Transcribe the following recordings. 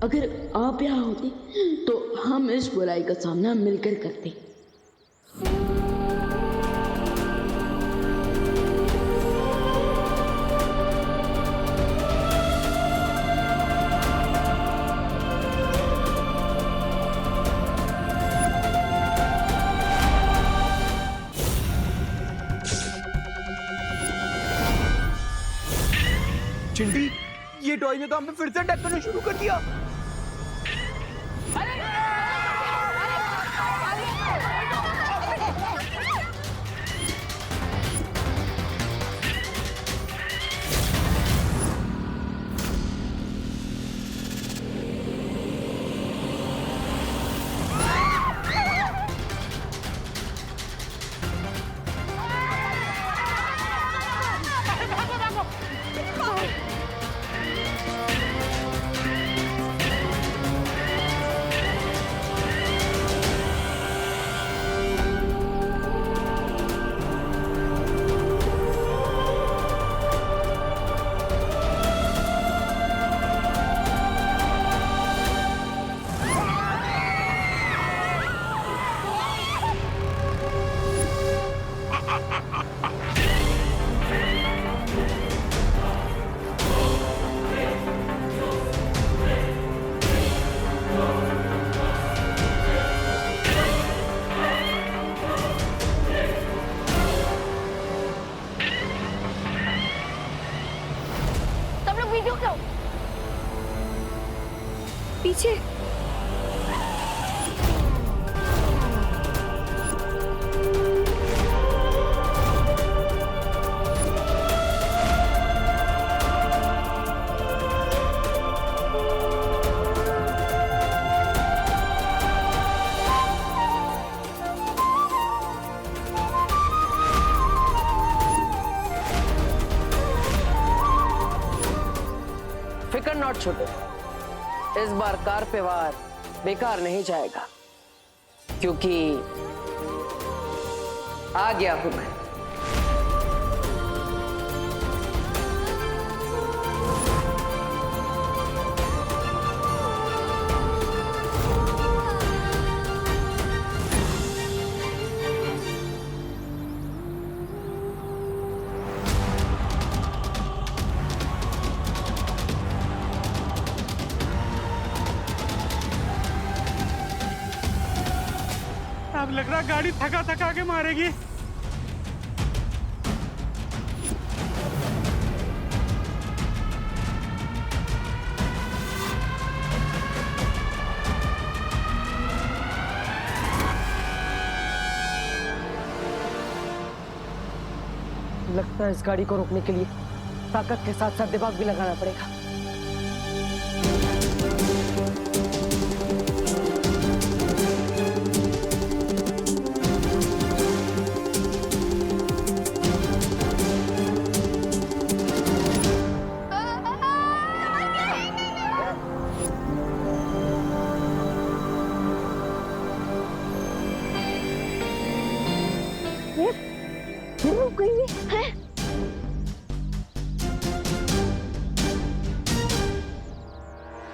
अगर आप यहाँ होती तो हम इस बुराई का सामना मिलकर करते। चिंटी, ये टॉय ने तो हमें फिर से अटैक करना शुरू कर दिया। पीछे फिकर नॉट छोटे, इस बार कार पे वार बेकार नहीं जाएगा, क्योंकि आ गया हूं मैं। अब लग रहा गाड़ी थका थका के मारेगी। लगता है इस गाड़ी को रोकने के लिए ताकत के साथ साथ दिमाग भी लगाना पड़ेगा।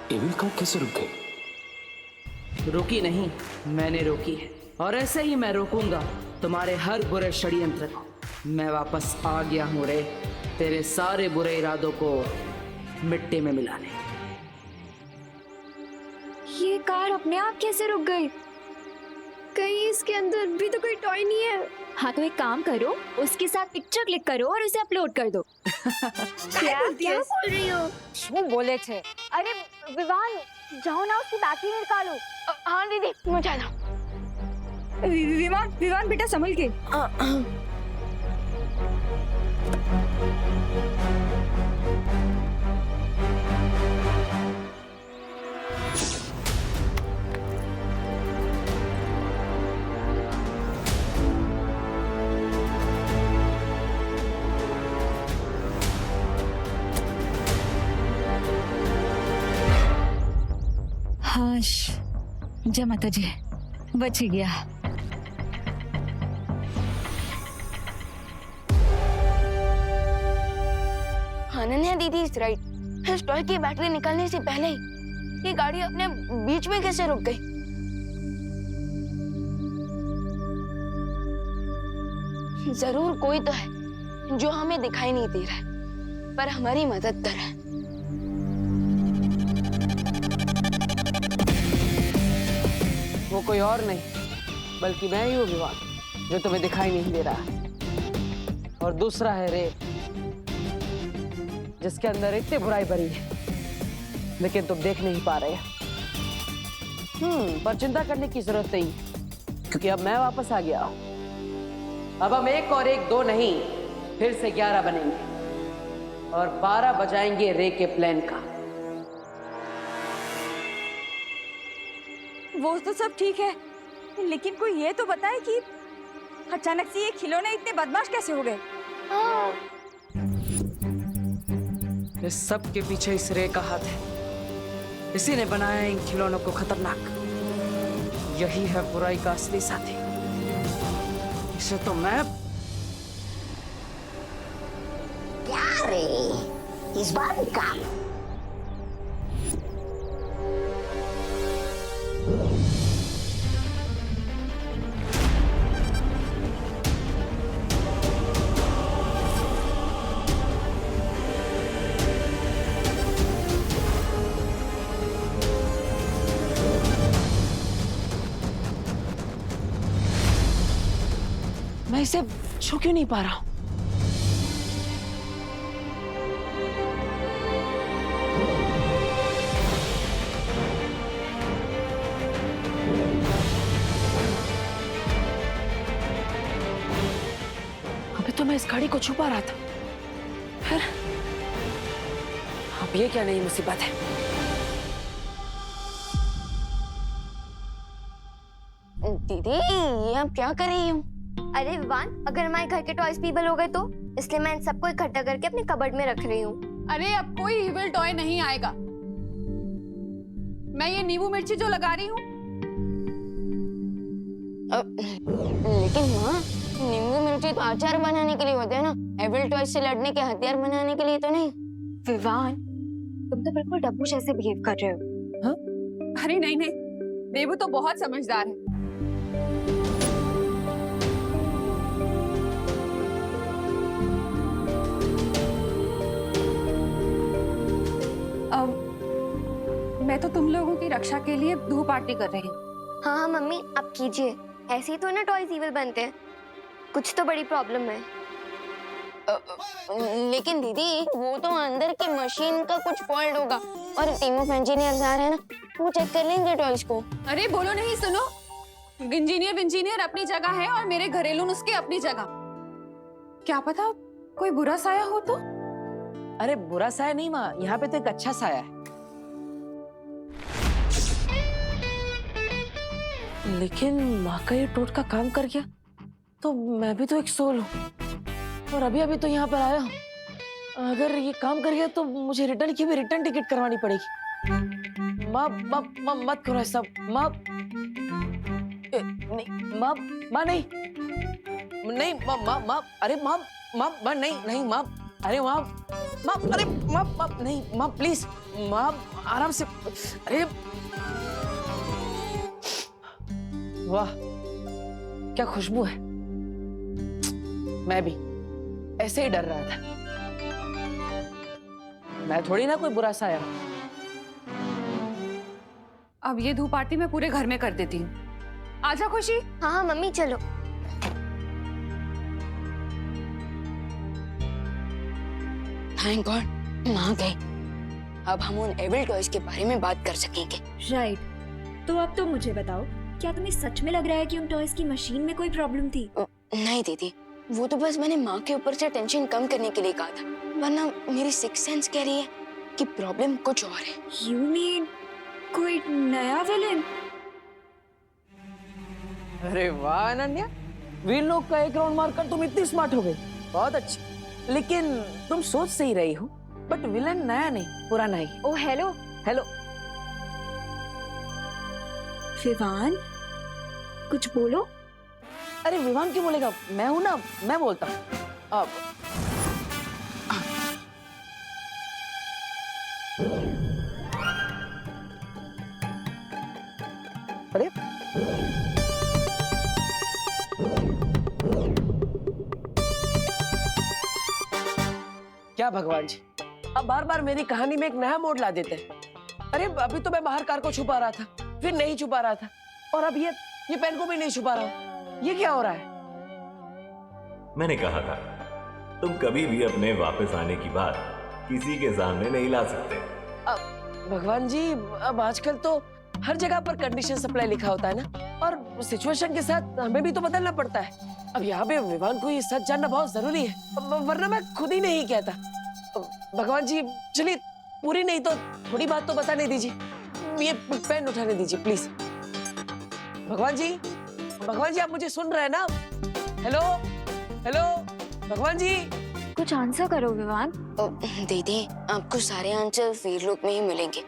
एविल कार कैसे रुक गई? रुकी नहीं, मैंने रोकी है, और ऐसे ही मैं रोकूंगा तुम्हारे हर बुरे षड्यंत्र को। मैं वापस आ गया हूं रे, तेरे सारे बुरे इरादों को मिट्टी में मिलाने। ये कार अपने आप कैसे रुक गई? कहीं इसके अंदर भी तो कोई टॉय नहीं है। हाँ तो एक काम करो, उसके साथ पिक्चर क्लिक करो और उसे अपलोड कर दो। क्या बोल रही हो? वो बोले थे। अरे विवान, जाओ ना उसकी बैटरी निकालो। हाँ दीदी, मुझे जाना। विवान विवान बेटा संभल के। हाश, जय माता जी, बच गया। अनन्या दीदी इज राइट। इस टॉय की बैटरी निकलने से पहले ही ये गाड़ी अपने बीच में कैसे रुक गई? जरूर कोई तो है जो हमें दिखाई नहीं दे रहा है, पर हमारी मदद कर रहा है। वो कोई और नहीं बल्कि मैं ही हूँ विवान, जो तुम्हें दिखाई नहीं दे रहा है। और दूसरा है रे, जिसके अंदर इतनी बुराई भरी है लेकिन तुम देख नहीं पा रहे। पर चिंता करने की जरूरत नहीं, क्योंकि अब मैं वापस आ गया हूं। अब हम 1 और 1 2 नहीं, फिर से 11 बनेंगे और 12 बजाएंगे रे के प्लान का। वो तो सब ठीक है, लेकिन कोई ये तो बताए कि अचानक से ये खिलौने इतने बदमाश कैसे हो गए? इस सब के पीछे इस रे का हाथ है। इसी ने बनाया इन खिलौनों को खतरनाक। यही है बुराई का असली साथी। इसे तो मैं क्या रे, इस बार भी काम। मैं इसे छू क्यों नहीं पा रहा हूं? अभी तो मैं इस गाड़ी को छुपा रहा था, फिर अब ये क्या नई मुसीबत है? दीदी, ये आप क्या कर रही हो? अरे विवान, अगर हमारे घर के टॉयज पीबल हो गए तो इसलिए मैं इन सबको इकट्ठा करके अपने कबर्ड में रख रही हूँ। अरे अब कोई इविल टॉय नहीं आएगा। मैं ये नींबू मिर्ची जो लगा रही हूँ, लेकिन माँ, नींबू मिर्ची तो अचार बनाने के लिए होते हैं ना, एविल टॉय से लड़ने के हथियार बनाने के लिए तो नहीं। विवान, तुम तो बिल्कुल डब्बू जैसे बिहेव कर रहे हो। अरे नहीं नहीं, देवू तो बहुत समझदार है। मैं तो तुम लोगों की रक्षा के लिए धूप आरती कर रही हूँ। हाँ हाँ मम्मी, आप कीजिए। ऐसे ही तो ना टॉयज इविल बनते हैं। कुछ तो बड़ी प्रॉब्लम है। लेकिन दीदी, वो तो अंदर की मशीन का कुछ फॉल्ट होगा और टीम ऑफ इंजीनियर्स आ रहे हैं ना, वो चेक कर लेंगे टॉयज को। अरे बोलो नहीं, सुनो। इंजीनियर अपनी जगह है और मेरे घरेलू नुस्खे अपनी जगह। क्या पता कोई बुरा साया हो तो? अरे बुरा साया नहीं माँ, यहाँ पे तो एक अच्छा साया है। लेकिन माँ का ये टोटका काम कर गया तो मैं भी तो एक सोल हूँ और अभी अभी तो यहाँ पर आया हूँ। अगर ये काम कर गया तो मुझे रिटर्न की भी रिटर्न टिकट करवानी पड़ेगी। माँ माँ माँ मत करो ऐसा। माँ नहीं, माँ माँ नहीं नहीं, माँ माँ माँ, अरे माँ माँ माँ नहीं नहीं माँ, अरे माँ माँ, अरे माँ माँ नहीं माँ, प्लीज माँ आराम से। अरे वाह, क्या खुशबू है। मैं भी ऐसे ही डर रहा था। मैं थोड़ी ना कोई बुरा साया। अब ये धूप आरती मैं पूरे घर में कर देती हूँ। आजा खुशी। हाँ हाँ मम्मी, चलो। थैंक गॉड, माँ गई। अब हम उन एविल टॉयज के बारे में बात कर सकेंगे। राइट। तो अब तो मुझे बताओ, क्या तुम्हें सच में लग रहा है कि उन टॉयज की मशीन में कोई प्रॉब्लम थी? नहीं दीदी, वो तो बस मैंने माँ के ऊपर से टेंशन कम करने के लिए कहा था, वरना मेरी सिक्स सेंस कह रही है कि प्रॉब्लम कुछ और है। You mean कोई नया विलेन? अरे वाह अनन्या, वीर लोग का एक राउंड मारकर तुम इतनी स्मार्ट हो गई। बहुत अच्छी। लेकिन तुम सोच सही रही हो, बट विलन नया नहीं, पुराना ही। ओ हेलो। हेलो। विवान, कुछ बोलो। अरे विवान क्यों बोलेगा, मैं हूं ना, मैं बोलता हूँ। अब अरे क्या भगवान जी, अब बार बार मेरी कहानी में एक नया मोड़ ला देते हैं। अरे अभी तो मैं बाहर कार को छुपा रहा था, फिर नहीं छुपा रहा था, और अब ये पेन को भी नहीं छुपा रहा हूं। ये क्या हो रहा है? मैंने कहा था तुम कभी भी अपने वापस आने की बात किसी के सामने नहीं ला सकते। अब भगवान जी, अब आजकल तो हर जगह पर कंडीशन सप्लाई लिखा होता है ना, और सिचुएशन के साथ हमें भी तो बदलना पड़ता है। अब यहाँ पे विवान को ये सच जानना बहुत जरूरी है, वरना मैं खुद ही नहीं कहता। भगवान जी चलिए, पूरी नहीं तो थोड़ी बात तो बताने दीजिए। ये पेन उठाने दीजिए प्लीज। भगवान जी, भगवान जी आप मुझे सुन रहे हैं ना? हेलो हेलो भगवान जी, कुछ आंसर करो विवान। दीदी आपको सारे आंसर वीरलोक में ही मिलेंगे।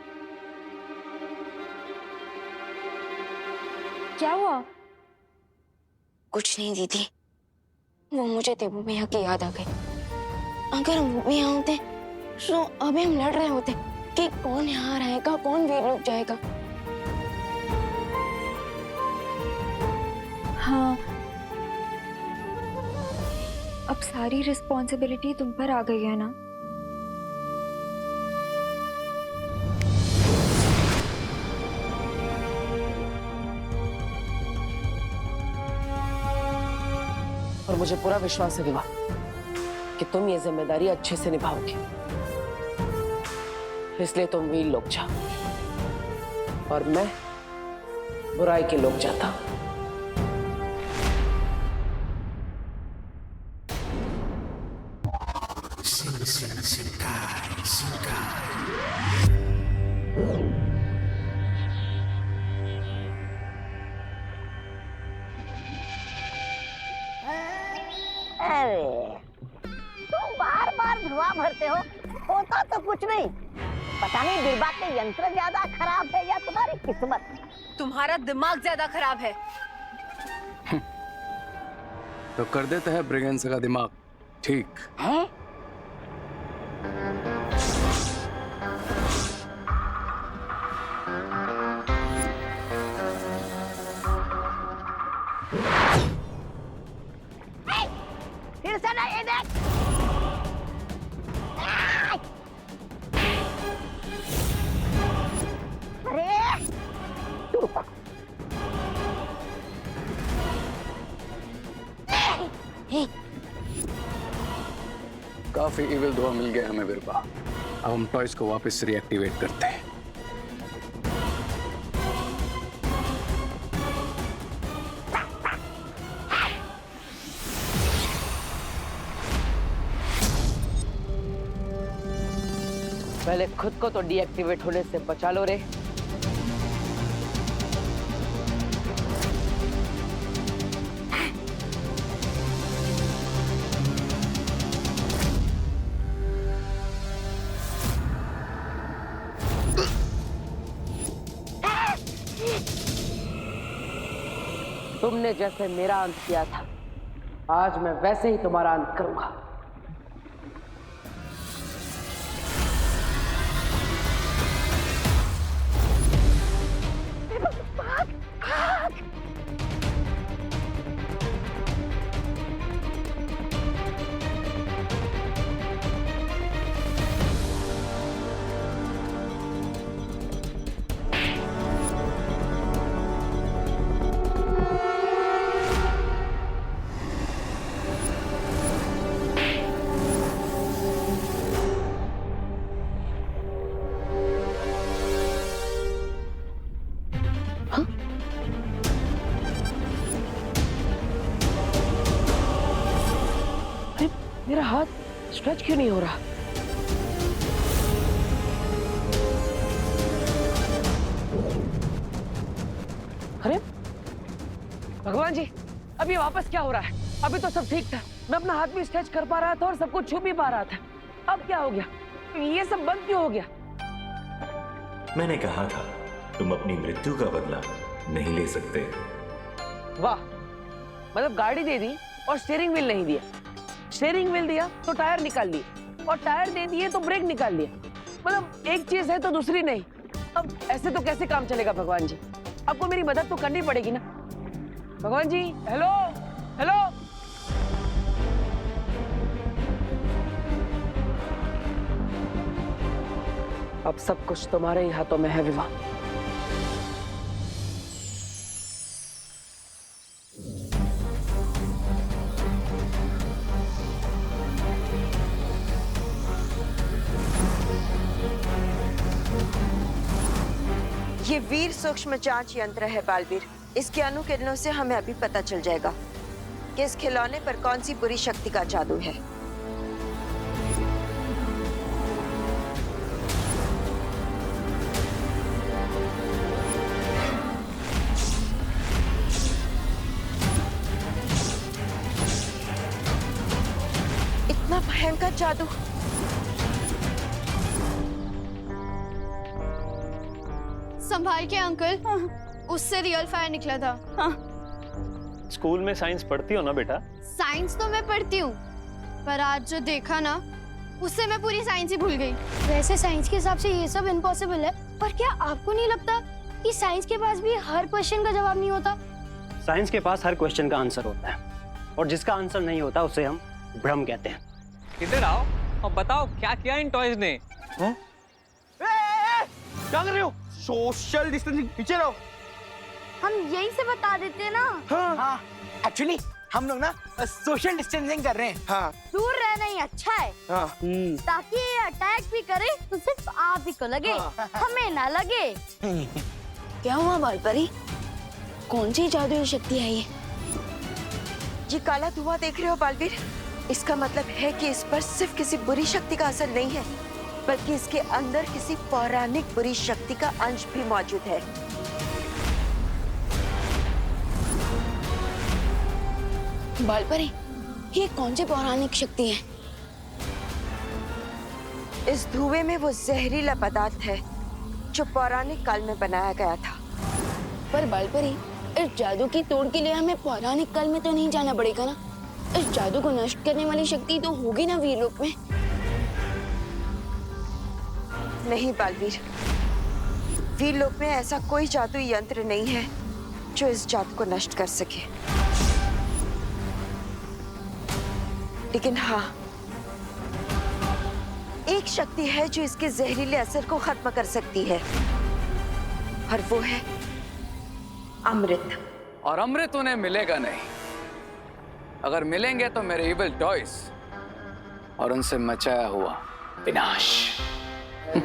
क्या हुआ? कुछ नहीं दीदी, वो मुझे तेबू भैया की याद आ गई। अगर वो भी यहाँ होते तो अभी हम लड़ रहे होते कि कौन यहाँ रहेगा, कौन वीरलोक जाएगा। हाँ, अब सारी रिस्पॉन्सिबिलिटी तुम पर आ गई है ना। और मुझे पूरा विश्वास है विवाह कि तुम ये जिम्मेदारी अच्छे से निभाओगे, इसलिए तुम वीरलोक जाओ और मैं बुराई के लोक जाता हूं। तुम बार बार धुआं भरते हो, होता तो कुछ नहीं। पता नहीं बिरबा के यंत्र ज्यादा खराब है या तुम्हारी किस्मत। तुम्हारा दिमाग ज्यादा खराब है। तो कर देते हैं ब्रिगेंस का दिमाग ठीक है? फिर से ना, ये देख। अरे तू रुक। काफी इविल धुआं मिल गया हमें बिरबा। अब हम टॉयज को वापस रिएक्टिवेट करते हैं। पहले खुद को तो डीएक्टिवेट होने से बचा लो रे। तुमने जैसे मेरा अंत किया था, आज मैं वैसे ही तुम्हारा अंत करूंगा। मेरा हाथ स्ट्रेच क्यों नहीं हो रहा? अरे भगवान जी, अब ये वापस क्या हो रहा है? अभी तो सब ठीक था, मैं अपना हाथ भी स्ट्रेच कर पा रहा था और सब कुछ छू भी पा रहा था। अब क्या हो गया? ये सब बंद क्यों हो गया? मैंने कहा था तुम अपनी मृत्यु का बदला नहीं ले सकते। वाह, मतलब गाड़ी दे दी और स्टीयरिंग व्हील नहीं दिया, स्टीयरिंग व्हील दिया तो टायर निकाल दिए, और टायर दे दिए तो ब्रेक निकाल दिया। मतलब एक चीज है तो दूसरी नहीं। अब ऐसे तो कैसे काम चलेगा भगवान जी? आपको मेरी मदद तो करनी पड़ेगी ना। भगवान जी, हेलो हेलो। अब सब कुछ तुम्हारे ही हाथों में है विवाह। ये वीर सूक्ष्म जांच यंत्र है बालवीर। इसके अनुकिरणों से हमें अभी पता चल जाएगा कि इस खिलौने पर कौन सी बुरी शक्ति का जादू है। इतना भयंकर जादू। संभाल के अंकल, उससे रियल फायर निकला था। स्कूल में साइंस पढ़ती हो ना बेटा? साइंस तो मैं पढ़ती हूँ, पर आज जो देखा ना, उससे मैं पूरी साइंस ही भूल गई। वैसे साइंस के हिसाब से ये सब इम्पॉसिबल है, पर क्या आपको नहीं लगता कि साइंस के पास भी हर क्वेश्चन का जवाब नहीं होता? साइंस के पास हर क्वेश्चन का आंसर होता है, और जिसका आंसर नहीं होता उसे हम भ्रम कहते हैं। इधर आओ और बताओ क्या किया इन टॉयज ने? क्या कर रहे हो? सोशल डिस्टेंसिंग, पीछे रहो। हम यही से बता देते ना। हाँ, एक्चुअली हम लोग ना सोशल डिस्टेंसिंग कर रहे हैं। हाँ, दूर रहना ही अच्छा है। हाँ। ताकि ये अटैक भी करे तो सिर्फ आप ही को लगे, हमें ना लगे। क्या हुआ बालपरी? कौन सी जादुई शक्ति है ये? ये काला धुआं देख रहे हो बालवीर? इसका मतलब है कि इस पर सिर्फ किसी बुरी शक्ति का असर नहीं है, बल्कि इसके अंदर किसी पौराणिक बुरी शक्ति का अंश भी मौजूद है। बालपरी, ये कौन सी पौराणिक शक्ति है? इस धुएं में वो जहरीला पदार्थ है जो पौराणिक काल में बनाया गया था। पर बालपरी, इस जादू की तोड़ के लिए हमें पौराणिक काल में तो नहीं जाना पड़ेगा ना? इस जादू को नष्ट करने वाली शक्ति तो होगी ना वीरलोक में? नहीं बालवीर, वीरलोक में ऐसा कोई जादुई यंत्र नहीं है जो इस जादू को नष्ट कर सके। लेकिन हाँ, एक शक्ति है जो इसके जहरीले असर को खत्म कर सकती है, और वो है अमृत। और अमृत उन्हें मिलेगा नहीं। अगर मिलेंगे तो मेरे इविल टॉयज और उनसे मचाया हुआ विनाश। और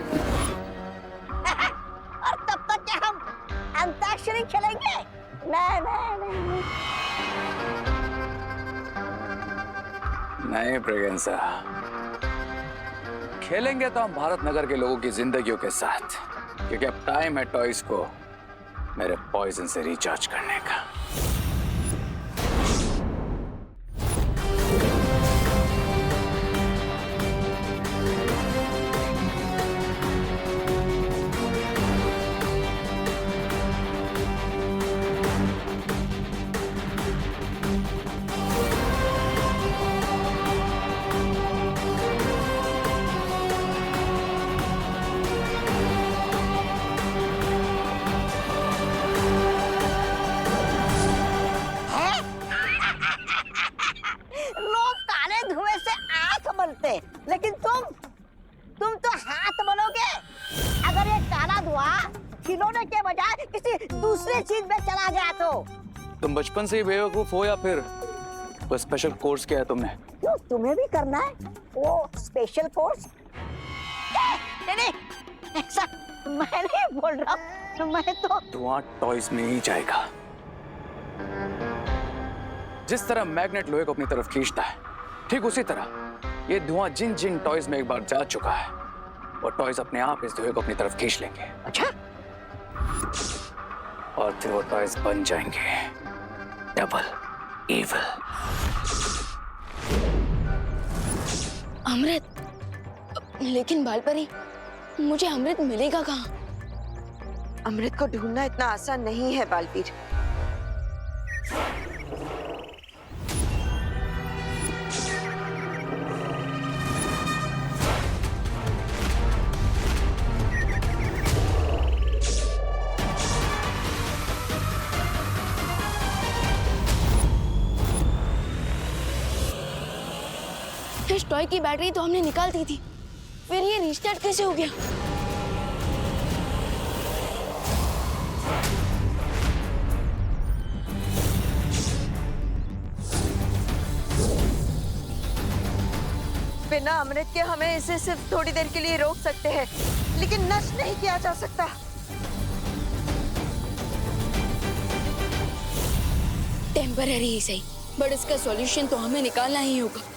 तब तक क्या हम अंताक्षरी खेलेंगे? नहीं नहीं नहीं। नहीं प्रेगेंसा, खेलेंगे तो हम भारत नगर के लोगों की जिंदगियों के साथ, क्योंकि अब टाइम है टॉयज को मेरे पॉइजन से रिचार्ज करने का। लेकिन तुम तो हाथ बनोगे। अगर ये काला धुआं खिलौने के बजाय किसी दूसरी चीज में चला गया तो? तुम बचपन से ही बेवकूफ हो या फिर वो स्पेशल कोर्स किया है तुमने? क्यों, तुम्हें भी करना है वो स्पेशल कोर्स? नहीं, ऐसा मैं नहीं बोल रहा हूँ। मैं तो धुआं टॉयज में ही जाएगा। जिस तरह मैग्नेट लोहे को अपनी तरफ खींचता है, ठीक उसी तरह ये धुआं जिन जिन टॉयज में एक बार जा चुका है, वो टॉयज अपने आप इस धुएं को अपनी तरफ खींच लेंगे। अच्छा, और फिर वो टॉयज बन जाएंगे डबल इविल। अमृत? लेकिन बालपरी, मुझे अमृत मिलेगा कहाँ? अमृत को ढूंढना इतना आसान नहीं है बालवीर। टॉय की बैटरी तो हमने निकाल दी थी, फिर ये रीस्टार्ट कैसे हो गया? बिना अमृत के हमें इसे सिर्फ थोड़ी देर के लिए रोक सकते हैं, लेकिन नष्ट नहीं किया जा सकता। टेम्पररी ही सही, बट इसका सॉल्यूशन तो हमें निकालना ही होगा।